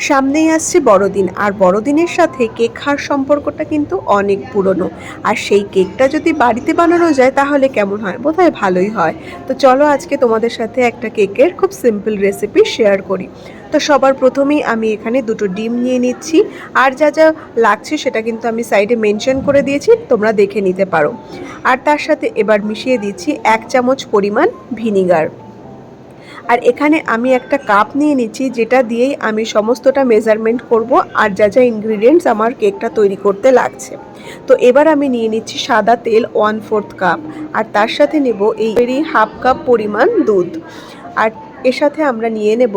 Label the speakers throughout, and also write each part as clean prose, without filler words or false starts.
Speaker 1: সামনেই আসছে বড়দিন, আর বড়দিনের সাথে কেক খাওয়ার সম্পর্কটা কিন্তু অনেক পুরনো। আর সেই কেকটা যদি বাড়িতে বানানো যায় তাহলে কেমন হয়? বোধহয় ভালোই হয়। তো চলো আজকে তোমাদের সাথে একটা কেকের খুব সিম্পল রেসিপি শেয়ার করি। তো সবার প্রথমেই আমি এখানে দুটো ডিম নিয়ে নিচ্ছি। আর যা যা লাগছে সেটা কিন্তু আমি সাইডে মেনশন করে দিয়েছি, তোমরা দেখে নিতে পারো। আর তার সাথে এবার মিশিয়ে দিচ্ছি 1 চামচ পরিমাণ ভিনিগার। আর এখানে আমি একটা কাপ নিয়ে নিচ্ছি, যেটা দিয়েই আমি সমস্তটা মেজারমেন্ট করব আর যা যা ইনগ্রিডিয়েন্টস আমার কেকটা তৈরি করতে লাগছে। তো এবার আমি নিয়ে নিচ্ছি সাদা তেল 1/4 কাপ, আর তার সাথে নেব এই হাফ কাপ পরিমাণ দুধ। আর এর সাথে আমরা নিয়ে নেব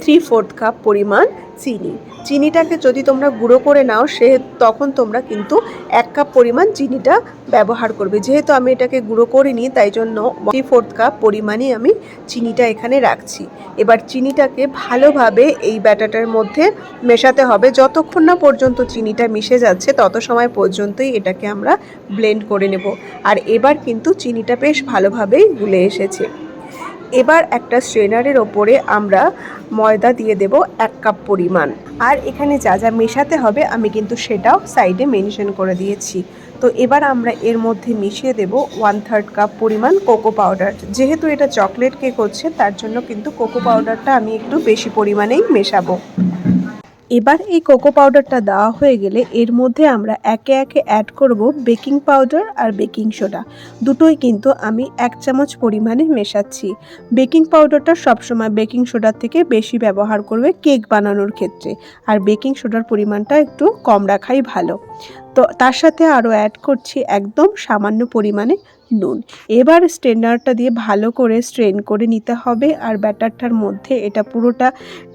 Speaker 1: 3/4 কাপ পরিমাণ চিনি। চিনিটাকে যদি তোমরা গুঁড়ো করে নাও তখন তোমরা কিন্তু 1 কাপ পরিমাণ চিনিটা ব্যবহার করবে। যেহেতু আমি এটাকে গুঁড়ো করিনি তাই জন্য 3/4 কাপ পরিমাণই আমি চিনিটা এখানে রাখছি। এবার চিনিটাকে ভালোভাবে এই ব্যাটারটার মধ্যে মেশাতে হবে। যতক্ষণ না পর্যন্ত চিনিটা মিশে যাচ্ছে তত সময় পর্যন্তই এটাকে আমরা ব্লেন্ড করে নেব। আর এবার কিন্তু চিনিটা বেশ ভালোভাবেই গুলে এসেছে। এবার একটা স্ট্রেনারের ওপরে আমরা ময়দা দিয়ে দেব 1 কাপ পরিমাণ। আর এখানে যা যা মেশাতে হবে আমি কিন্তু সেটাও সাইডে মেনশন করে দিয়েছি। তো এবার আমরা এর মধ্যে মিশিয়ে দেব 1/3 কাপ পরিমাণ কোকো পাউডার। যেহেতু এটা চকলেট কেক হচ্ছে তার জন্য কিন্তু কোকো পাউডারটা আমি একটু বেশি পরিমাণেই মেশাবো। এবার এই কোকো পাউডারটা দেওয়া হয়ে গেলে এর মধ্যে আমরা একে একে অ্যাড করব বেকিং পাউডার আর বেকিং সোডা। দুটোই কিন্তু আমি 1 চামচ পরিমাণে মেশাচ্ছি। বেকিং পাউডারটা সবসময় বেকিং সোডার থেকে বেশি ব্যবহার করবে কেক বানানোর ক্ষেত্রে, আর বেকিং সোডার পরিমাণটা একটু কম রাখাই ভালো। তো তার সাথে আরও অ্যাড করছি একদম সামান্য পরিমাণে নুন। এবার স্ট্রেনারটা দিয়ে ভালো করে স্ট্রেন করে নিতে হবে, আর ব্যাটারটার মধ্যে এটা পুরোটা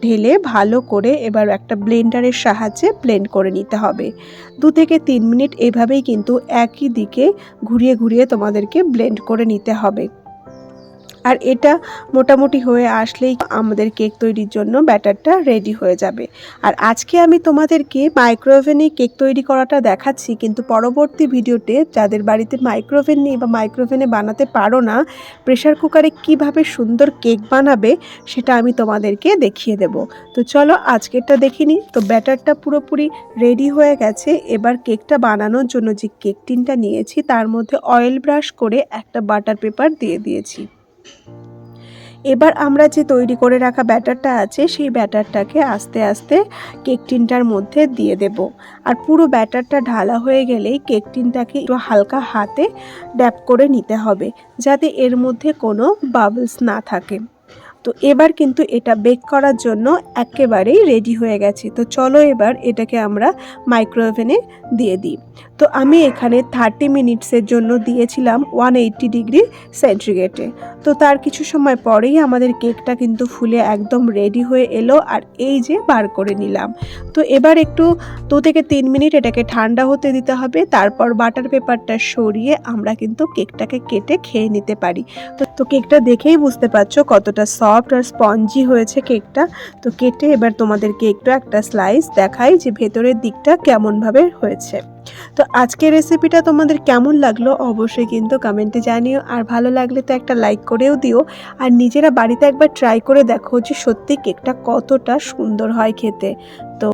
Speaker 1: ঢেলে ভালো করে এবার একটা ব্লেন্ডারের সাহায্যে ব্লেন্ড করে নিতে হবে। 2 থেকে 3 মিনিট এভাবেই কিন্তু একই দিকে ঘুরিয়ে ঘুরিয়ে তোমাদেরকে ব্লেন্ড করে নিতে হবে। আর এটা মোটামুটি হয়ে আসলেই আমাদের কেক তৈরির জন্য ব্যাটারটা রেডি হয়ে যাবে। আর আজকে আমি তোমাদেরকে মাইক্রোওভেনে কেক তৈরি করাটা দেখাচ্ছি, কিন্তু পরবর্তী ভিডিওতে যাদের বাড়িতে মাইক্রোওভেন নেই বা মাইক্রোওভেনে বানাতে পারো না, প্রেশার কুকারে কিভাবে সুন্দর কেক বানাবে সেটা আমি তোমাদেরকে দেখিয়ে দেব। তো চলো আজকেরটা দেখে নিই। তো ব্যাটারটা পুরোপুরি রেডি হয়ে গেছে। এবার কেকটা বানানোর জন্য যে কেক টিনটা নিয়েছি তার মধ্যে অয়েল ব্রাশ করে একটা বাটার পেপার দিয়ে দিয়েছি। এবার আমরা যে তৈরি করে রাখা ব্যাটারটা আছে সেই ব্যাটারটাকে আস্তে আস্তে কেক টিনটার মধ্যে দিয়ে দেব। আর পুরো ব্যাটারটা ঢালা হয়ে গেলেই কেক টিনটাকে একটু হালকা হাতে ড্যাপ করে নিতে হবে, যাতে এর মধ্যে কোনো বাবলস না থাকে। তো এবার কিন্তু এটা বেক করার জন্য একেবারেই রেডি হয়ে গেছে। তো চলো এবার এটাকে আমরা মাইক্রোওভেনে দিয়ে দিই। তো আমি এখানে 30 মিনিটসের জন্য দিয়েছিলাম 180 ডিগ্রি সেন্টিগ্রেডে। তো তার কিছু সময় পরেই আমাদের কেকটা কিন্তু ফুলে একদম রেডি হয়ে এলো, আর এই যে বার করে নিলাম। তো এবার একটু 2 থেকে 3 মিনিট এটাকে ঠান্ডা হতে দিতে হবে। তারপর বাটার পেপারটা সরিয়ে আমরা কিন্তু কেকটাকে কেটে খেয়ে নিতে পারি। তো কেকটা দেখেই বুঝতে পারছো কতটা সফট আর স্পঞ্জি হয়েছে কেকটা। তো কেটে এবার তোমাদেরকে একটু একটা স্লাইস দেখাই যে ভেতরের দিকটা কেমনভাবে হয়েছে। তো আজকের রেসিপিটা তোমাদের কেমন লাগলো অবশ্যই কিন্তু কমেন্টে জানিও, আর ভালো লাগলে তো একটা লাইক করেও দিও। আর নিজেরা বাড়িতে একবার ট্রাই করে দেখো যে সত্যি কেকটা কতটা সুন্দর হয় খেতে। তো